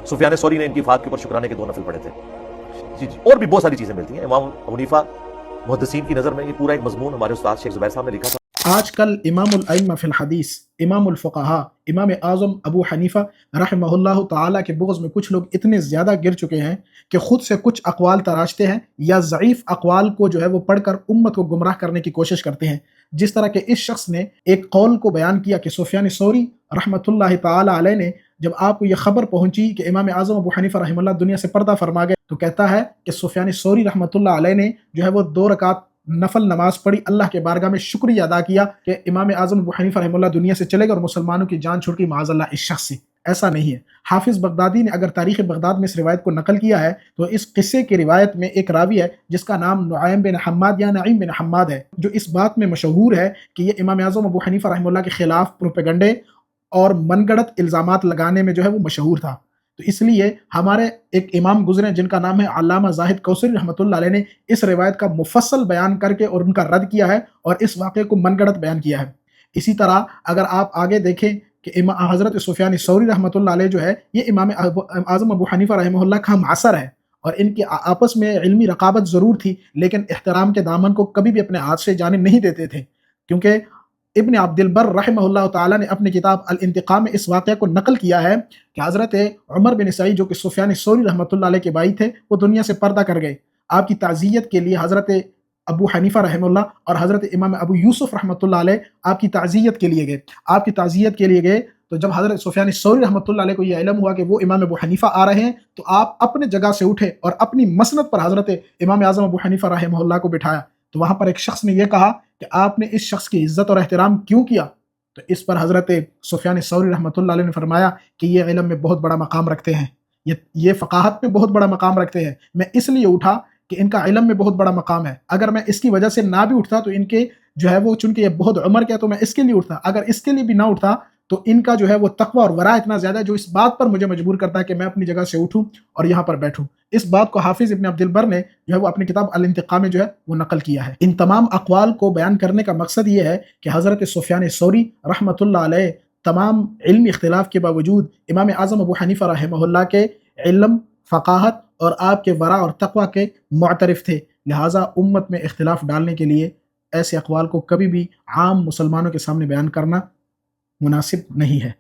سفیان ثوری نے ان کی وفات کے اوپر شکرانے کے 2 نفل پڑھے تھے. جی اور بھی بہت ساری چیزیں ملتی ہیں. امام ابو حنیفہ محدثین کی نظر میں یہ پورا ایک مضمون ہمارے استاد شیخ زبیر صاحب نے لکھا تھا. آج کل امام الائمہ فی الحدیث، امام الفقہاء، امام اعظم ابو حنیفہ رحمہ اللہ تعالیٰ کے بغض میں کچھ لوگ اتنے زیادہ گر چکے ہیں کہ خود سے کچھ اقوال تراشتے ہیں یا ضعیف اقوال کو جو ہے وہ پڑھ کر امت کو گمراہ کرنے کی کوشش کرتے ہیں. جس طرح کہ اس شخص نے ایک قول کو بیان کیا کہ سفیان ثوری رحمۃ اللہ تعالیٰ علیہ نے جب آپ کو یہ خبر پہنچی کہ امام اعظم ابو حنیفہ رحمہ اللہ دنیا سے پردہ فرما گئے، تو کہتا ہے کہ سفیان ثوری رحمۃ اللہ علیہ نے جو ہے وہ 2 رکعت نفل نماز پڑھی، اللہ کے بارگاہ میں شکریہ ادا کیا کہ امام اعظم ابو حنیفہ رحمہ اللہ دنیا سے چلے گئے اور مسلمانوں کی جان چھوٹ گئی معاذ اللہ اس شخص سے. ایسا نہیں ہے. حافظ بغدادی نے اگر تاریخ بغداد میں اس روایت کو نقل کیا ہے تو اس قصے کی روایت میں ایک راوی ہے جس کا نام نعیم بن حماد یا نعیم بن حماد ہے، جو اس بات میں مشہور ہے کہ یہ امام اعظم ابو حنیفہ رحمہ اللہ کے خلاف پروپیگنڈے اور من گڑت الزامات لگانے میں جو ہے وہ مشہور تھا. تو اس لیے ہمارے ایک امام گزرے جن کا نام ہے علامہ زاہد کوثری رحمۃ اللہ علیہ نے اس روایت کا مفصل بیان کر کے اور ان کا رد کیا ہے اور اس واقعے کو من گڑت بیان کیا ہے. اسی طرح اگر آپ آگے دیکھیں کہ حضرت سفیان ثوری رحمۃ اللہ علیہ جو ہے یہ امام اعظم ابو حنیفہ رحمہ اللہ کا ہم عصر ہے، اور ان کی آپس میں علمی رقابت ضرور تھی لیکن احترام کے دامن کو کبھی بھی اپنے ہاتھ سے جانے نہیں دیتے تھے. کیونکہ ابن عبد البر رحمہ اللہ تعالیٰ نے اپنی کتاب الانتقام میں اس واقعہ کو نقل کیا ہے کہ حضرت عمر بن سعید جو کہ سفیان ثوری رحمۃ اللہ علیہ کے بھائی تھے وہ دنیا سے پردہ کر گئے. آپ کی تعزیت کے لیے حضرت ابو حنیفہ رحمہ اللہ اور حضرت امام ابو یوسف رحمۃ اللہ علیہ آپ کی تعزیت کے لیے گئے. آپ کی تعزیت کے لیے گئے تو جب حضرت سفیان ثوری رحمۃ اللہ علیہ کو یہ علم ہوا کہ وہ امام ابو حنیفہ آ رہے ہیں تو آپ اپنے جگہ سے اٹھے اور اپنی مسند پر حضرت امام اعظم ابو حنیفہ رحمہ اللہ کو بٹھایا. تو وہاں پر ایک شخص نے یہ کہا کہ آپ نے اس شخص کی عزت اور احترام کیوں کیا؟ تو اس پر حضرت سفیان ثوری رحمۃ اللہ علیہ نے فرمایا کہ یہ علم میں بہت بڑا مقام رکھتے ہیں، یہ فقاہت میں بہت بڑا مقام رکھتے ہیں. میں اس لیے اٹھا کہ ان کا علم میں بہت بڑا مقام ہے. اگر میں اس کی وجہ سے نہ بھی اٹھتا تو ان کے جو ہے وہ چونکہ یہ بہت عمر کیا تو میں اس کے لیے اٹھتا. اگر اس کے لیے بھی نہ اٹھتا تو ان کا جو ہے وہ تقوی اور ورع اتنا زیادہ ہے جو اس بات پر مجھے مجبور کرتا ہے کہ میں اپنی جگہ سے اٹھوں اور یہاں پر بیٹھوں. اس بات کو حافظ ابن عبد البر نے جو ہے وہ اپنی کتاب الانتقام میں جو ہے وہ نقل کیا ہے. ان تمام اقوال کو بیان کرنے کا مقصد یہ ہے کہ حضرت سفیان ثوری رحمۃ اللہ علیہ تمام علمی اختلاف کے باوجود امام اعظم ابو حنیفہ رحمہ اللہ کے علم، فقاہت اور آپ کے ورع اور تقوی کے معترف تھے. لہٰذا امت میں اختلاف ڈالنے کے لیے ایسے اقوال کو کبھی بھی عام مسلمانوں کے سامنے بیان کرنا مناسب نہیں ہے.